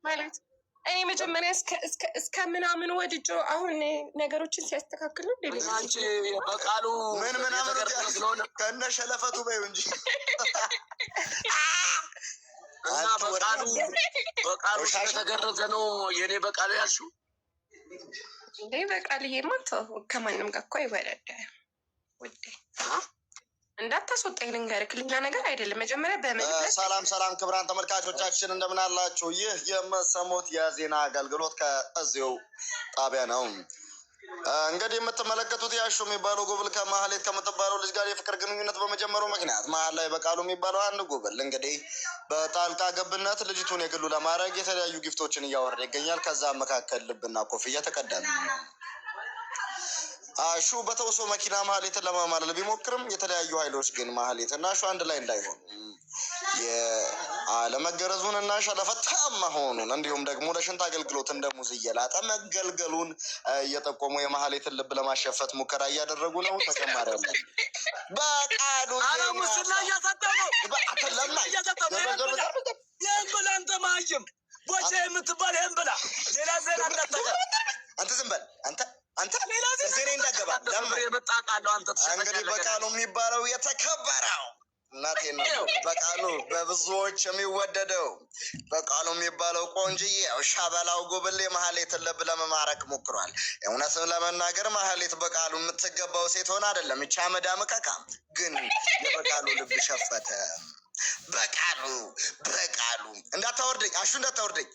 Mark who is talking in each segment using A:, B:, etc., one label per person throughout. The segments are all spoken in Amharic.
A: ማለት እኔ መጀመሪያ እስከ ምናምን ወድጆ አሁን ነገሮችን ሲያስተካክሉ
B: አንቺ በቃሉ
C: ምን ምናምን ከነ ሸለፈቱ በይው እንጂ
B: እና በቃሉ ስለተገረዘ ነው የኔ በቃሉ ያልሽው
A: እንዴ? በቃልዬማ ተው ከማንም ጋር እኮ አይወዳደርም ውዴ። እንዳታስወጣኝ ልንገርክ፣ ሌላ ነገር አይደለም። መጀመሪያ
C: ሰላም ክብራን ተመልካቾቻችን እንደምን አላችሁ? ይህ የምትሰሙት የዜና አገልግሎት ከእዚሁ ጣቢያ ነው። እንግዲህ የምትመለከቱት ያሹ የሚባለው ጉብል ከማህሌት ከምትባለው ልጅ ጋር የፍቅር ግንኙነት በመጀመሩ ምክንያት መሀል ላይ በቃሉ የሚባለው አንድ ጉብል እንግዲህ በጣልቃ ገብነት ልጅቱን የግሉ ለማድረግ የተለያዩ ጊፍቶችን እያወረደ ይገኛል። ከዛ መካከል ልብና ኮፍያ ተቀዳሚ አሹ በተውሶ መኪና ማህሌትን ለማማለል ቢሞክርም የተለያዩ ኃይሎች ግን ማህሌትና አሹ አንድ ላይ እንዳይሆኑ የአለመገረዙን እና ሸለፈታም መሆኑን እንዲሁም ደግሞ ለሽንት አገልግሎት እንደ ሙዝ እየላጠ መገልገሉን እየጠቆሙ የማህሌትን ልብ ለማሸፈት ሙከራ እያደረጉ ነው። ተጨማሪ አለ በቃሉ
B: ሙስና እያሰጠ ነው። ይህን ብላ አንተ ማይም ቦቼ የምትባል ይህን ብላ ሌላ ዜና እንዳትጠቀም
C: አንተ ዝም በል አንተ ሌላ ዜና እንዳገባ እንግዲህ በቃሉ የሚባለው የተከበረው እናቴን ነው። በቃሉ በብዙዎች የሚወደደው በቃሉ የሚባለው ቆንጅዬው ሻበላው ጉብል ማህሌትን ልብ ለመማረክ ሞክሯል። እውነትን ለመናገር ማህሌት በቃሉ የምትገባው ሴት ሆነ አይደለም። ይቻ መዳም ከካ ግን የበቃሉ ልብ ሸፈተ። በቃሉ እንዳታወርደኝ አሹ እንዳታወርደኝ።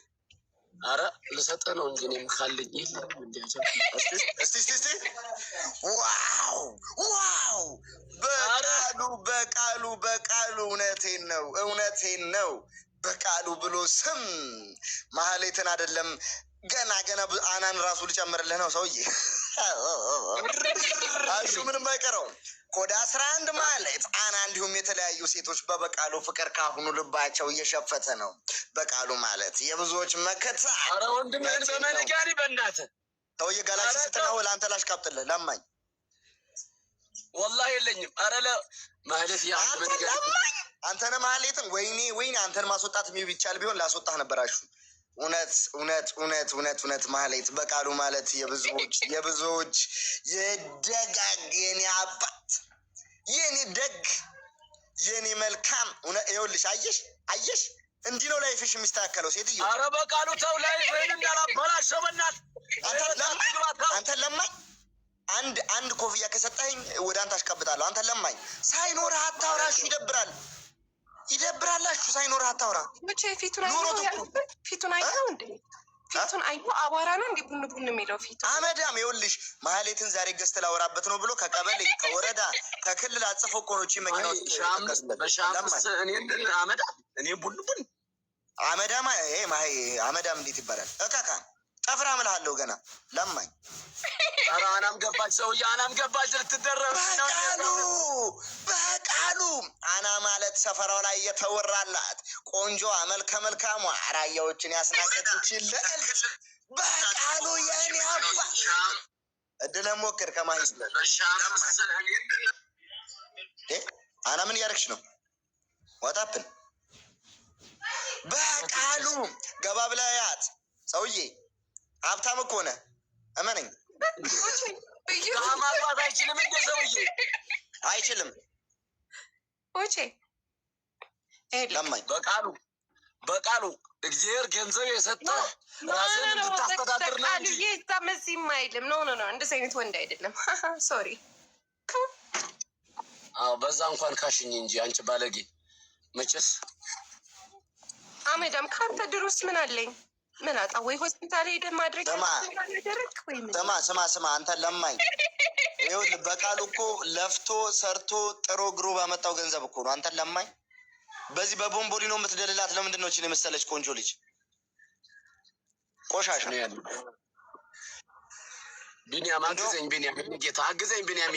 B: አረ ልሰጥህ ነው እንጂ እኔም ካለኝ
C: እስቲ ዋው በቃሉ እውነቴን ነው በቃሉ ብሎ ስም ማህሌትን አይደለም ገና አናን ራሱ ልጨምርልህ ነው ሰውዬ። አሹ ምንም አይቀረውም። ኮዳ 11 ማለት አና እንዲሁም የተለያዩ ሴቶች በበቃሉ ፍቅር ካሁኑ ልባቸው እየሸፈተ ነው። በቃሉ ማለት የብዙዎች መከታ።
B: አረ ወንድሜን በመንጋሪ በእናትህ
C: ሰውዬ ጋላክሲ ስትናወል አንተ ላሽቃብጥልህ ለማኝ
B: ወላሂ የለኝም። አረ ለማህሌት
C: አንተነ ማህሌትን ወይኔ አንተን ማስወጣት ቢቻል ቢሆን ላስወጣህ ነበር አሹ። እውነት ማህሌት በቃሉ ማለት የብዙዎች የደጋግ የኔ አባት የኔ ደግ የኔ መልካም ይኸውልሽ አየሽ እንዲህ ነው ላይፍሽ የሚስተካከለው ሴትዮ።
B: አረ በቃሉ ተው ላይፍህን እንዳላበላሸው በእናትህ
C: አንተ ለማኝ አንድ ኮፍያ ከሰጠኸኝ ወደ አንተ አሽቀብጣለሁ። አንተ ለማኝ ሳይኖርህ አታውራሹ። ይደብራላችሁ ሳይኖርህ አታውራ።
A: ብቻ ፊቱን አይተው እንዴ? ፊቱን አይተው አቧራ ነው እንዴ ቡን የሚለው ፊቱ አመዳም። ይኸውልሽ ማህሌትን ዛሬ ገዝተህ ላወራበት ነው ብሎ ከቀበሌ ከወረዳ ከክልል አጽፎ ኮኖቺ መኪናዎች
B: እኔ ቡን
C: አመዳም አመዳም እንዴት ይባላል? እካካ ጠፍራ ምልሃለሁ ገና ለማኝ።
B: ኧረ አናም ገባች ሰውዬ አናም ገባች ልትደረብ
C: በቃሉ አና ማለት ሰፈራው ላይ የተወራላት ቆንጆዋ መልካሟ ራያዎችን ያስናቀች ልዕልት በቃሉ የኔ አባት እድለ ሞክር ከማሂስ አና ምን እያደረግሽ ነው? ወጣብን በቃሉ ገባ ብለያት ሰውዬ ሀብታም እኮ ነህ እመነኝ።
B: ማግባት አይችልም እንደ ሰውዬ
C: አይችልም።
A: ለማኝ
B: በቃሉ እግዚአብሔር ገንዘብ የሰጠ ራስን እንድታስተዳድር ነው እንጂ
A: መሲም አይልም። ኖ እንደዚህ አይነት ወንድ አይደለም። ሶሪ
B: በዛ እንኳን ካሽኝ እንጂ አንቺ ባለጌ መቼስ
A: አመዳም ከአንተ ድሮስ ምን አለኝ? ምን አጣ ወይ ሆስፒታል ሄደን ማድረግ
C: ስማ አንተ ለማኝ ይኸውልህ በቃሉ እኮ ለፍቶ ሰርቶ ጥሮ ግሮ ባመጣው ገንዘብ እኮ ነው። አንተ ለማኝ በዚህ በቦምቦሊኖ የምትደልላት ለምንድን ነው? እችን የመሰለች ቆንጆ ልጅ ቆሻሻ
B: ቢኒያም አግዘኝ ጌታ አግዘኝ ቢኒያም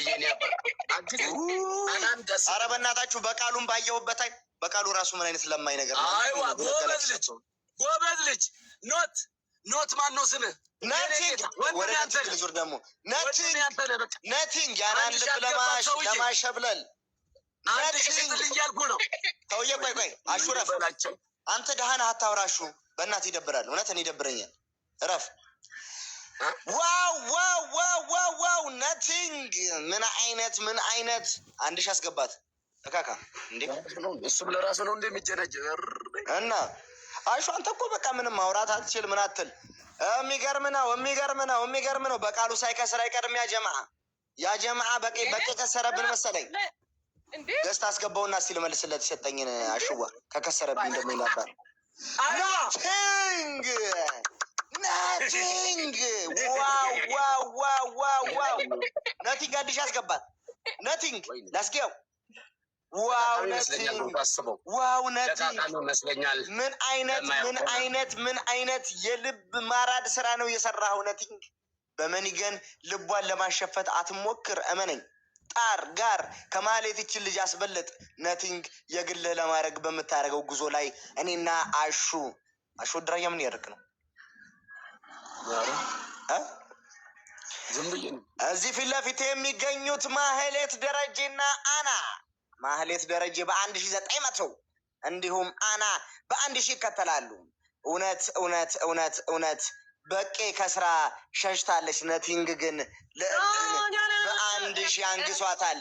C: ኧረ በእናታችሁ በቃሉን ባየሁበት በቃሉ ራሱ ምን አይነት ለማኝ ነገር ነው?
B: አይዋ ጎበዝ ልጅ ኖት ማን ነው ስምህ?
C: ነቲንግ ያናን ልብ ለማሸብለል
B: አንድ ሽልኝ ያልኩ ነው።
C: ተውዬ ቆይ አሹረፍ አንተ ደህና አታውራሹ። በእናትህ ይደብራል። እውነት እኔ ይደብረኛል። እረፍ። ዋው ዋው ዋው ዋው ዋው ነቲንግ። ምን አይነት አንድ ሺህ አስገባት እካካ እንዴ!
B: እሱም ለራሱ ነው እንደሚጀነጀር
C: እና አሹ አንተ እኮ በቃ ምንም ማውራት አትችል። ምን አትል። የሚገርም ነው። በቃሉ ሳይከስር አይቀርም። ያ ጀማዓ በቂ ከሰረብን መሰለኝ። ገዝታ አስገባውና እስኪ ልመልስለት የሰጠኝን አሽዋ ከከሰረብኝ ደግሞ ይላባል። ነቲንግ ዋው ነቲንግ አንድ ሺህ አስገባት። ነቲንግ ላስጌው ዋው ነቲንግ ምን አይነት የልብ ማራድ ስራ ነው የሰራኸው ነቲንግ። በመኒገን ልቧን ለማሸፈት አትሞክር፣ እመነኝ። ጣር ጋር ከማለት ይችን ልጅ አስበልጥ። ነቲንግ የግልህ ለማድረግ በምታደርገው ጉዞ ላይ እኔና አሹ ድራያ ምን ያደርግ ነው? እዚህ ፊት ለፊት የሚገኙት ማህሌት ደረጀና አና። ማህሌት ደረጀ በ1900 እንዲሁም አና በ1000 ይከተላሉ። እውነት በቄ ከስራ ሸሽታለች። ነቲንግ ግን በ1000 አንግሷታል።